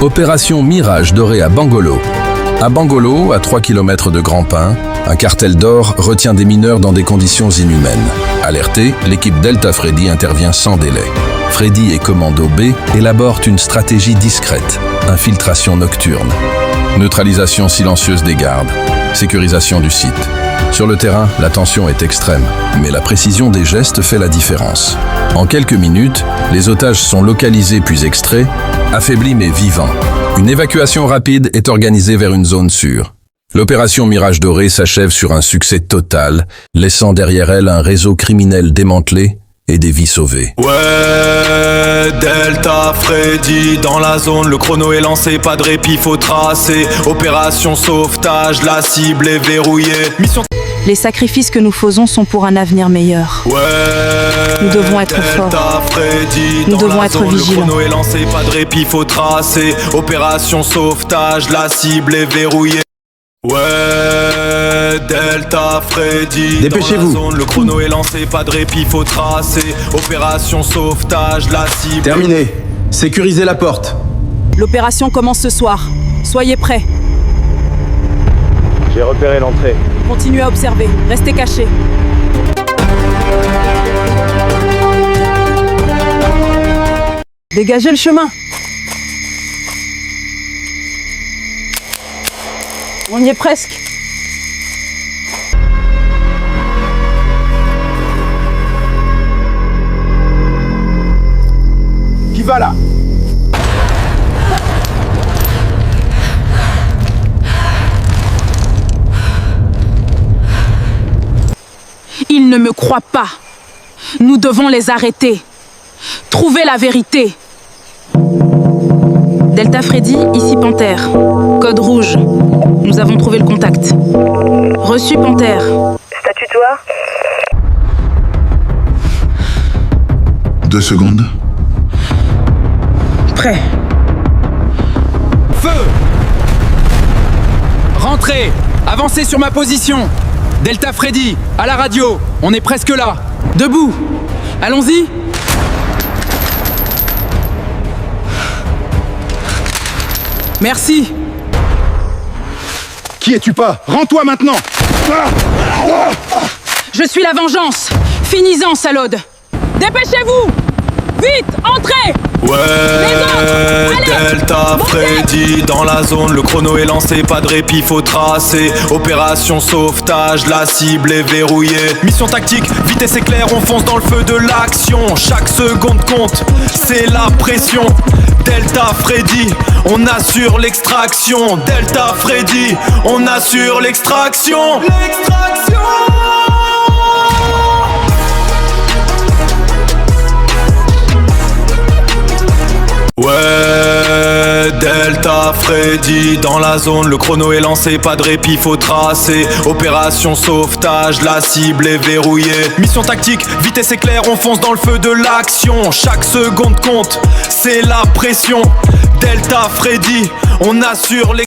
Opération Mirage doré à Bangolo. À Bangolo, à 3 km de Grand-Pin, un cartel d'or retient des mineurs dans des conditions inhumaines. Alertée, l'équipe Delta Freddy intervient sans délai. Freddy et Commando B élaborent une stratégie discrète, infiltration nocturne, neutralisation silencieuse des gardes, sécurisation du site. Sur le terrain, la tension est extrême, mais la précision des gestes fait la différence. En quelques minutes, les otages sont localisés puis extraits, affaiblis mais vivants. Une évacuation rapide est organisée vers une zone sûre. L'opération Mirage doré s'achève sur un succès total, laissant derrière elle un réseau criminel démantelé et des vies sauvées. Ouais, Delta Freddy dans la zone, le chrono est lancé, pas de répit, faut tracer. Opération sauvetage, la cible est verrouillée. Mission. Les sacrifices que nous faisons sont pour un avenir meilleur. Ouais, nous devons être forts. Nous devons être vigilants. Le chrono est lancé, pas de répit, faut tracer. Opération sauvetage, la cible est verrouillée. Ouais, Delta Freddy. Dépêchez-vous. Le chrono est lancé, pas de répit, faut tracer. Opération sauvetage, la cible. Terminé. Sécurisez la porte. L'opération commence ce soir. Soyez prêts. J'ai repéré l'entrée. Continuez à observer. Restez cachés. Dégagez le chemin. On y est presque. Qui va là? Ils ne me croient pas. Nous devons les arrêter. Trouver la vérité. Delta Freddy, ici Panthère. Code rouge. Nous avons trouvé le contact. Reçu Panthère. Statut toi. 2 secondes. Prêt. Feu! Rentrez! Avancez sur ma position! Delta Freddy, à la radio, on est presque là. Debout! Allons-y! Merci! Qui es-tu pas? Rends-toi maintenant! Je suis la vengeance! Finis-en, salaude! Dépêchez-vous! Vite, entrez! Ouais, Delta Freddy dans la zone, le chrono est lancé, pas de répit, faut tracer. Opération sauvetage, la cible est verrouillée. Mission tactique, vitesse éclair, on fonce dans le feu de l'action. Chaque seconde compte, c'est la pression. Delta Freddy, on assure l'extraction. Delta Freddy, on assure l'extraction. L'extraction. Ouais, Delta Freddy dans la zone, le chrono est lancé, pas de répit, faut tracer. Opération sauvetage, la cible est verrouillée. Mission tactique, vitesse éclair, on fonce dans le feu de l'action. Chaque seconde compte, c'est la pression. Delta Freddy, on assure les...